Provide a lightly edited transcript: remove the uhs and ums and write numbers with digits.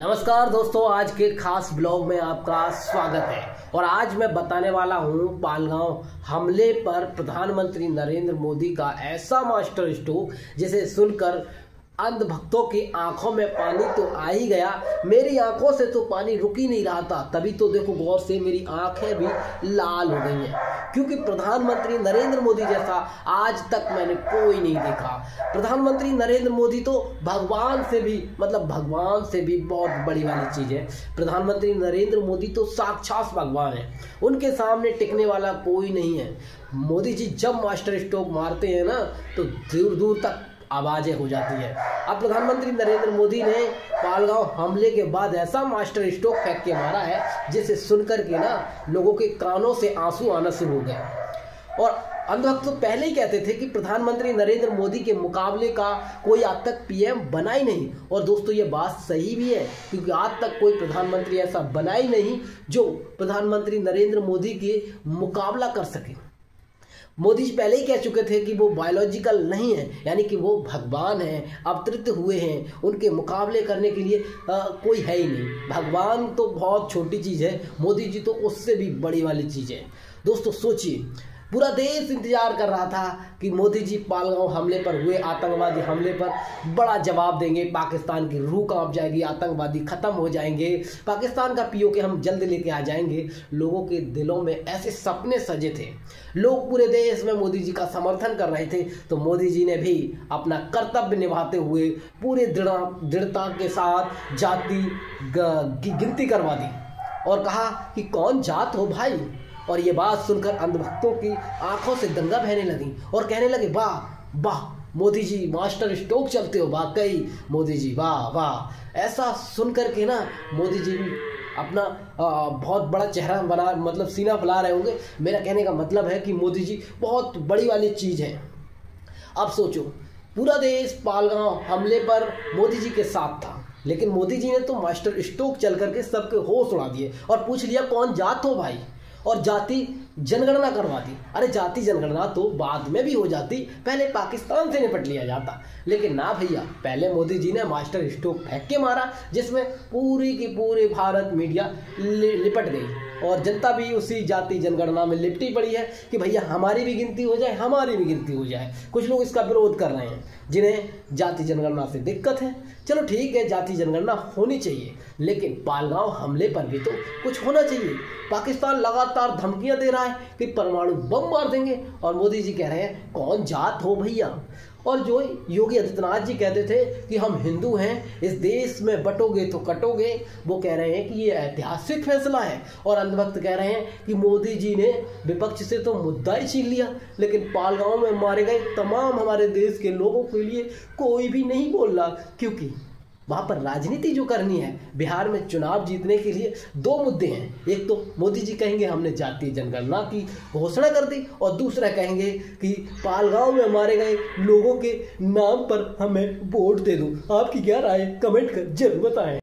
नमस्कार दोस्तों, आज के खास ब्लॉग में आपका स्वागत है। और आज मैं बताने वाला हूं पालगांव हमले पर प्रधानमंत्री नरेंद्र मोदी का ऐसा मास्टर स्ट्रोक जिसे सुनकर अंधभक्तों की आंखों में पानी तो आ ही गया। मेरी आंखों से तो पानी रुक ही नहीं रहा था। तभी तो देखो गौर से, मेरी आंखें भी लाल हो गई हैं, क्योंकि प्रधानमंत्री नरेंद्र मोदी जैसा आज तक मैंने कोई नहीं देखा। प्रधानमंत्री नरेंद्र मोदी तो भगवान से भी बहुत बड़ी वाली चीज है। प्रधानमंत्री नरेंद्र मोदी तो साक्षात भगवान है, उनके सामने टिकने वाला कोई नहीं है। मोदी जी जब मास्टर स्ट्रोक मारते हैं ना, तो दूर दूर तक आवाजें हो जाती है। अब प्रधानमंत्री नरेंद्र मोदी ने पालगांव हमले के बाद ऐसा मास्टर स्ट्रोक फेंक के मारा है जिसे सुनकर के ना लोगों के कानों से आंसू आना शुरू हो गए। और अंधभक्त तो पहले ही कहते थे कि प्रधानमंत्री नरेंद्र मोदी के मुकाबले का कोई आज तक पीएम बना ही नहीं। और दोस्तों ये बात सही भी है, क्योंकि आज तक कोई प्रधानमंत्री ऐसा बना ही नहीं जो प्रधानमंत्री नरेंद्र मोदी के मुकाबला कर सके। मोदी जी पहले ही कह चुके थे कि वो बायोलॉजिकल नहीं है, यानी कि वो भगवान हैं, अवतरित हुए हैं, उनके मुकाबले करने के लिए कोई है ही नहीं। भगवान तो बहुत छोटी चीज़ है, मोदी जी तो उससे भी बड़ी वाली चीज़ है। दोस्तों सोचिए, पूरा देश इंतजार कर रहा था कि मोदी जी पालगांव हमले पर हुए आतंकवादी हमले पर बड़ा जवाब देंगे, पाकिस्तान की रूह कांप जाएगी, आतंकवादी खत्म हो जाएंगे, पाकिस्तान का पीओके हम जल्द लेके आ जाएंगे। लोगों के दिलों में ऐसे सपने सजे थे, लोग पूरे देश में मोदी जी का समर्थन कर रहे थे। तो मोदी जी ने भी अपना कर्तव्य निभाते हुए पूरे दृढ़ता के साथ जाति की गिनती करवा दी और कहा कि कौन जात हो भाई। और ये बात सुनकर अंधभक्तों की आंखों से गंगा बहने लगी और कहने लगे, वाह वाह मोदी जी मास्टर स्ट्रोक चलते हो, वाकई मोदी जी वाह वाह। ऐसा सुनकर के ना मोदी जी भी अपना बहुत बड़ा चेहरा बना, सीना फुला रहे होंगे। मेरा कहने का मतलब है कि मोदी जी बहुत बड़ी वाली चीज़ है। अब सोचो, पूरा देश पालगांव हमले पर मोदी जी के साथ था, लेकिन मोदी जी ने तो मास्टर स्ट्रोक चल करके सबके होश उड़ा दिए और पूछ लिया कौन जात हो भाई, और जाति जनगणना करवा दी। अरे जाति जनगणना तो बाद में भी हो जाती, पहले पाकिस्तान से निपट लिया जाता। लेकिन ना भैया, पहले मोदी जी ने मास्टर स्ट्रोक फेंक के मारा, जिसमें पूरी की पूरी भारत मीडिया लिपट गई और जनता भी उसी जाति जनगणना में लिपटी पड़ी है कि भैया हमारी भी गिनती हो जाए, हमारी भी गिनती हो जाए। कुछ लोग इसका विरोध कर रहे हैं जिन्हें जाति जनगणना से दिक्कत है। चलो ठीक है, जाति जनगणना होनी चाहिए, लेकिन पालगांव हमले पर भी तो कुछ होना चाहिए। पाकिस्तान लगातार धमकियां दे रहा है कि परमाणु बम मार देंगे, और मोदी जी कह रहे हैं कौन जात हो भैया। और जो योगी आदित्यनाथ जी कहते थे कि हम हिंदू हैं, इस देश में बटोगे तो कटोगे, वो कह रहे हैं कि ये ऐतिहासिक फैसला है। और अंधभक्त कह रहे हैं कि मोदी जी ने विपक्ष से तो मुद्दा ही छीन लिया, लेकिन पालगांव में मारे गए तमाम हमारे देश के लोगों के लिए कोई भी नहीं बोल रहा, क्योंकि वहाँ पर राजनीति जो करनी है। बिहार में चुनाव जीतने के लिए दो मुद्दे हैं, एक तो मोदी जी कहेंगे हमने जातीय जनगणना की घोषणा कर दी, और दूसरा कहेंगे कि पालगांव में मारे गए लोगों के नाम पर हमें वोट दे दो। आपकी क्या राय, कमेंट कर जरूर बताएं।